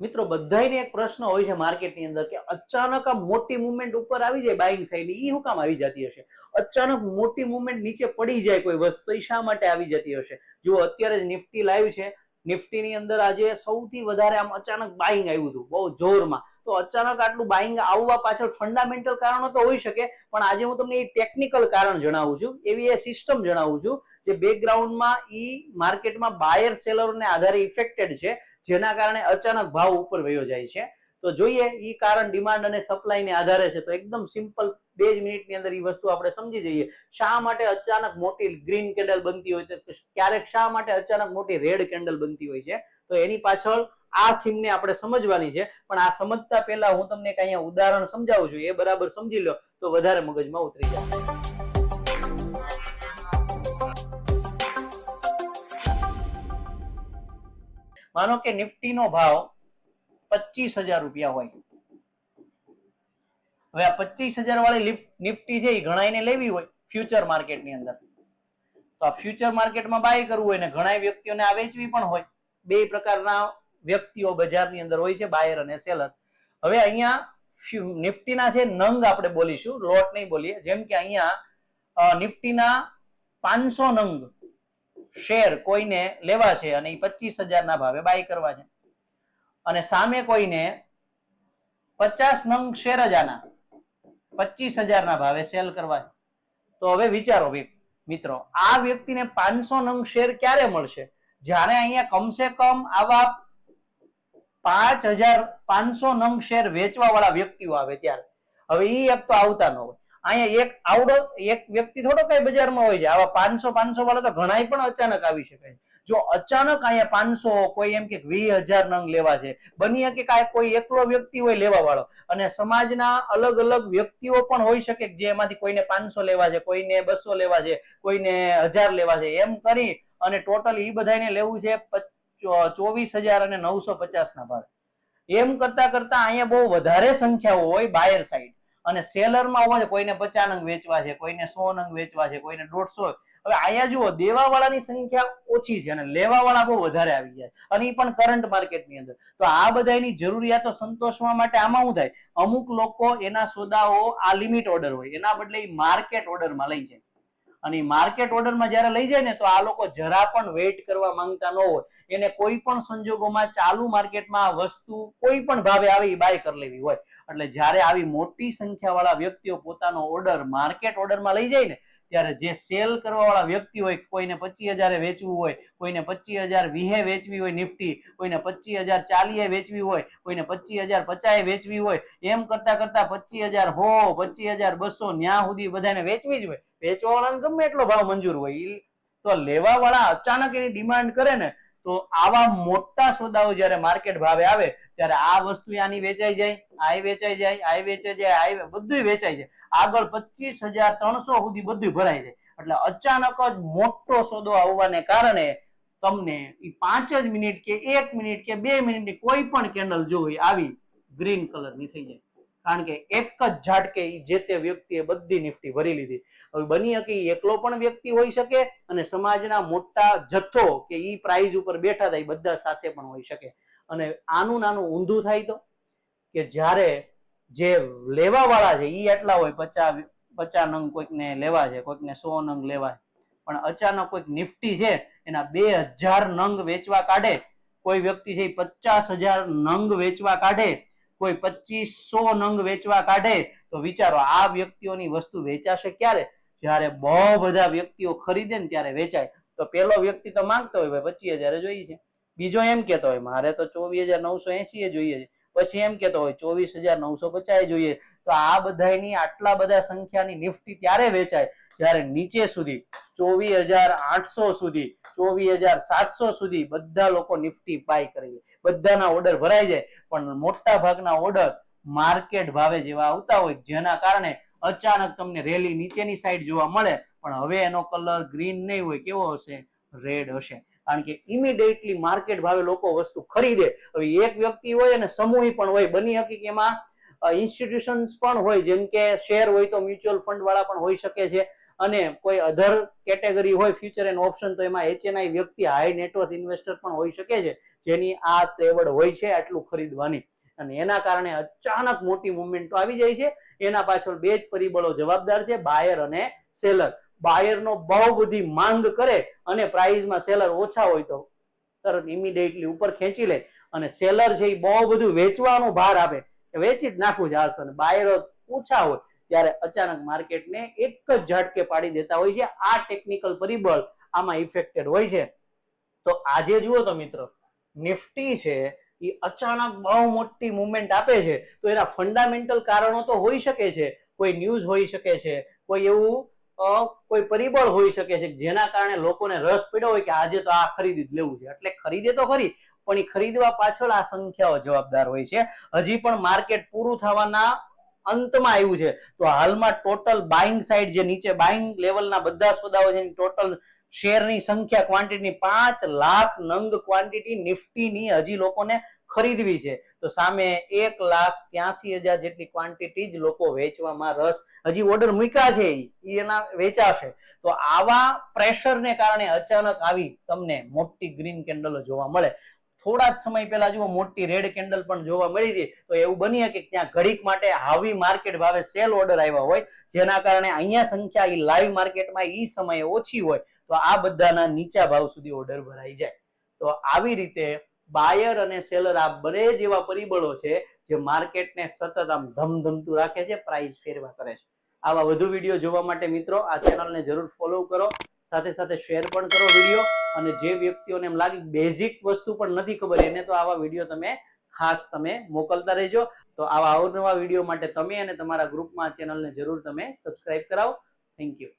મિત્રો બધાયને એક પ્રશ્ન હોય છે માર્કેટની અંદર કે અચાનક આ મોટી મુવમેન્ટ ઉપર આવી જાય બાઇંગ સાઈડ ની, શું કામ આવી જતી હશે? અચાનક મોટી મુવમેન્ટ નીચે પડી જાય કોઈ વસ્તુ, એ શા માટે આવી જતી હશે? જો અત્યારે જ નિફ્ટી લાઈવ છે, નિફ્ટીની અંદર આજે સૌથી વધારે આમ અચાનક બાઇંગ આવ્યું હતું બહુ જોરમાં. તો અચાનક આટલું બાઇંગ આવવા પાછળ ફંડામેન્ટલ કારણો તો હોઈ શકે, પણ આજે હું તમને એ ટેકનિકલ કારણ જણાવું છું, એવી એ સિસ્ટમ જણાવું છું જે બેકગ્રાઉન્ડમાં ઈ માર્કેટમાં બાયર સેલરને આધારે ઇફેક્ટેડ છે, જેના કારણે અચાનક ભાવ ઉપર વયો જાય છે. તો જોઈએ ઈ કારણ ડિમાન્ડ અને સપ્લાયને આધારે છે. તો એકદમ સિમ્પલ 2 જ મિનિટની અંદર ઈ વસ્તુ આપણે સમજી જઈએ. શા માટે અચાનક મોટી ગ્રીન કેન્ડલ બનતી હોય છે, ક્યારેક શા માટે અચાનક મોટી રેડ કેન્ડલ બનતી હોય છે, તો એની પાછળ આ થીમને આપણે સમજવાની છે. પણ આ સમજતા પહેલા હું તમને એક અહીંયા ઉદાહરણ સમજાવું છું, એ બરાબર સમજી લો તો વધારે મગજમાં ઉતરી જાય. માનો કે નિફ્ટીનો ભાવ 25,000 રૂપિયા હોય. હવે આ 25,000 વાળી નિફ્ટી છે એ ઘણાઈને લેવી હોય ફ્યુચર માર્કેટની અંદર, તો આ ફ્યુચર માર્કેટમાં બાય કરવું હોય ને ઘણા વ્યક્તિઓને આ વેચવી પણ હોય. બે પ્રકારના વ્યક્તિઓ બજારની અંદર હોય છે, બાયર અને સેલર. હવે અહીંયા નિફ્ટીના છે નંગ આપણે બોલીશું, લોટ નહીં બોલીએ. જેમ કે અહીંયા નિફ્ટીના 500 નંગ શેર કોઈને લેવા છે અને 25,000 ના ભાવે બાય કરવા છે, અને સામે કોઈને 50 નંગ શેર જ આના 25,000 ના ભાવે સેલ કરવા છે. તો હવે વિચારો મિત્રો, આ વ્યક્તિને 500 નંગ શેર ક્યારે મળશે? જ્યારે અહીંયા કમસે કમ આવા 5,500 નંગ શેર વેચવા વાળા વ્યક્તિઓ આવે ત્યારે. હવે ઈ એક તો આવતા ન હોય. અહીંયા એક વ્યક્તિ થોડો કઈ બજારમાં હોય છે, આવા 500 વાળા તો ઘણાય પણ અચાનક આવી શકે છે. જો અચાનક અહીંયા 500, કોઈ એમ કે 20,000 નંગ લેવા છે, બની શકે કે કોઈ એકલો વ્યક્તિ હોય લેવા વાળો, અને સમાજના અલગ અલગ વ્યક્તિઓ પણ હોઈ શકે જે એમાંથી કોઈને 500 લેવા છે, કોઈને 200 લેવા છે, કોઈને 1000 લેવા છે, એમ કરી અને ટોટલ ઈ બધાને લેવું છે 24,950 ના ભાવે. એમ કરતા કરતા અહીંયા બહુ વધારે સંખ્યાઓ હોય બાયર સાઈડ, અને સેલરમાં હોય કોઈને 50 નંગ વેચવા છે, કોઈને 100 નંગ વેચવા છે, કોઈને 150. હવે અહીંયા જુઓ દેવા વાળાની સંખ્યા ઓછી છે અને લેવા વાળા બહુ વધારે આવી જાય, અને એ પણ કરંટ માર્કેટની અંદર. તો આ બધાની જરૂરિયાતો સંતોષવા માટે આમાં શું થાય, અમુક લોકો એના સોદાઓ આ લિમિટ ઓર્ડર હોય એના બદલે માર્કેટ ઓર્ડરમાં લઈ જાય, અને માર્કેટ ઓર્ડરમાં જયારે લઈ જાય ને તો આ લોકો જરા પણ વેઇટ કરવા માંગતા ન હોય. એને કોઈ પણ સંજોગોમાં ચાલુ માર્કેટમાં આ વસ્તુ કોઈ પણ ભાવે આવી બાય કરી લેવી હોય. એટલે જ્યારે આવી મોટી સંખ્યા વાળા વ્યક્તિઓ પોતાનો ઓર્ડર માર્કેટ ઓર્ડરમાં લઈ જાય ને, ત્યારે જે સેલ કરવા વાળા વ્યક્તિ હોય, કોઈને 25,000 વેચવું હોય, કોઈને 25,020 વેચવી હોય નિફ્ટી, કોઈને 25,040 વેચવી હોય, કોઈને 25,050 વેચવી હોય, એમ કરતા કરતા 25,000 25,200 ન્યા સુધી બધાને વેચવી જ હોય. વેચવા વાળાને ગમે એટલો ભાવ મંજૂર હોય, તો લેવા વાળા અચાનક એની ડિમાન્ડ કરે ને, તો આવા મોટા સોદાઓ જયારે માર્કેટ ભાવે આવે ત્યારે આ વસ્તુ આની વેચાઈ જાય, આ વેચાઈ જાય, આ વેચાઈ જાય, આ બધું વેચાઈ જાય, આગળ 25,300 સુધી બધું ભરાઈ જાય. એટલે અચાનક જ મોટો સોદો આવવાને કારણે તમને 5 જ મિનિટ કે 1 મિનિટ કે 2 મિનિટની કોઈ પણ કેન્ડલ જોઈ આવી ગ્રીન કલરની થઈ જાય, કારણ કે એક જ ઝાટકે જે તે વ્યક્તિએ બધી નિફ્ટી ભરી લીધી. હવે બની શકે એકલો પણ વ્યક્તિ હોઈ શકે, અને સમાજના મોટા જથ્થો કે ઈ પ્રાઇઝ ઉપર બેઠા થાય બધા સાથે પણ હોઈ શકે. અને આનું નાનું ઊંધું થાય તો કે જ્યારે જે લેવા વાળા છે ઈ એટલા હોય, 50 નંગ કોઈકને લેવા છે, કોઈકને 100 નંગ લેવા છે, પણ અચાનક કોઈક નિફ્ટી છે એના 2,000 નંગ વેચવા કાઢે, કોઈ વ્યક્તિ છે 50,000 નંગ વેચવા કાઢે, કોઈ 2,500 નંગ વેચવા કાઢે, તો વિચારો આ વ્યક્તિઓની વસ્તુ વેચાશે ક્યારે? જ્યારે બહુ બધા વ્યક્તિઓ ખરીદે ને ત્યારે વેચાય. તો પેલો વ્યક્તિ તો માંગતો હોય 25,000 જોઈએ છે, બીજો એમ કેતો હોય મારે તો 24,980 જોઈએ છે, પછી એમ કેતો હોય 24,950 જોઈએ. તો આ બધાની આટલા બધા સંખ્યાની નિફ્ટી ત્યારે વેચાય જ્યારે નીચે સુધી 24,800 સુધી, 24,700 સુધી બધા લોકો નિફ્ટી બાય કરે, બધાના ઓર્ડર ભરાઈ જાય. પણ મોટા ભાગના ઓર્ડર માર્કેટ ભાવે જેવા આવતા હોય, જેના કારણે અચાનક તમને રેલી નીચેની સાઈડ જોવા મળે, પણ હવે એનો કલર ગ્રીન નહીં હોય, કેવો હશે? રેડ હશે. કારણ કે ઇમિડિયેટલી માર્કેટ ભાવે લોકો વસ્તુ ખરીદે. હવે એક વ્યક્તિ હોય અને સમૂહ પણ હોય, બની હકીકતમાં ઇન્સ્ટિટ્યુશન્સ પણ હોય, જેમ કે શેર હોય તો મ્યુચ્યુઅલ ફંડ વાળા પણ હોઈ શકે છે, અને કોઈ અધર કેટેગરી હોય ફ્યુચર એન્ડ ઓપ્શન, તો એમાં HNI વ્યક્તિ હાઈ નેટવર્થ ઇન્વેસ્ટર પણ હોઈ શકે છે, જેની આ તેવડ હોય છે આટલું ખરીદવાની, અને એના કારણે અચાનક મોટી મુવમેન્ટ આવી જાય છે. એના પાછળ બે જ પરિબળો જવાબદાર છે, બાયર અને સેલર. બાયર નો બહુ બધી માંગ કરે અને પ્રાઇસમાં સેલર ઓછા હોય તો તરત ઇમિડિયેટલી ઉપર ખેંચી લે, અને સેલર છે એ બહુ બધું વેચવાનો ભાર આપે કે વેચી જ નાખવું છે આજ, બાયરો ઓછા હોય ત્યારે અચાનક માર્કેટને એક જ ઝટકે પાડી દેતા હોય છે. આ ટેકનિકલ પરિબળ આમાં ઇફેક્ટેડ હોય છે. તો આજે જુઓ તો મિત્રો, નિફ્ટી છે એ અચાનક બહુ મોટી મુવમેન્ટ આપે છે, તો એના ફંડામેન્ટલ કારણો તો હોઈ શકે છે, કોઈ ન્યૂઝ હોઈ શકે છે, કોઈ એવું કોઈ પરિબળ હોઈ શકે છે જેના કારણે લોકોને રસ પડ્યો હોય કે આજે તો આ ખરીદી જ લેવું છે, એટલે ખરીદે તો ખરી, પણ એ ખરીદવા પાછળ આ સંખ્યાઓ જવાબદાર હોય છે. હજી પણ માર્કેટ પૂરું થવાના અંતમાં આવ્યું છે, તો હાલમાં ટોટલ બાઇંગ સાઇડ જે નીચે બાઇંગ લેવલના બધા સોદાઓ છે, ટોટલ શેરની સંખ્યા ક્વોન્ટિટીની 5 લાખ નંગ ક્વોન્ટિટી નિફ્ટીની હજી લોકોને ખરીદવી છે. તો સામે 1,83,000 જેટલી ક્વોન્ટિટી જ લોકો વેચવામાં રસ, હજી ઓર્ડર મૂક્યા છે એના વેચાશે. તો આવા પ્રેશરને કારણે અચાનક આવી તમને મોટી ગ્રીન કેન્ડલો જોવા મળે. થોડા જ સમય પહેલા જુઓ મોટી રેડ કેન્ડલ પણ જોવા મળી હતી, તો એવું બની શકે કે ત્યાં ઘડીક માટે હાવી માર્કેટ ભાવે સેલ ઓર્ડર આવ્યા હોય, જેના કારણે અહીંયા સંખ્યા એ લાઈવ માર્કેટમાં એ સમયે ઓછી હોય, તો આ બધાના નીચા ભાવ સુધી ઓર્ડર ભરાઈ જાય. તો આવી રીતે બાયર અને સેલર આ બે જેવા પરિબળો છે જે માર્કેટને સતત આમ ધમધમતું રાખે છે, પ્રાઇસ ફેરવા કરે છે. આવા વધુ વિડીયો જોવા માટે મિત્રો આ ચેનલને જરૂર ફોલો કરો, સાથે સાથે શેર પણ કરો વિડીયો, અને જે વ્યક્તિઓને એમ લાગે બેઝિક વસ્તુ પણ નથી ખબર એને તો આવા વિડીયો તમે ખાસ તમે મોકલતા રહેજો. તો આવા અવનવા વિડીયો માટે તમે અને તમારા ગ્રુપમાં આ ચેનલને જરૂર તમે સબસ્ક્રાઇબ કરાવો. Thank you.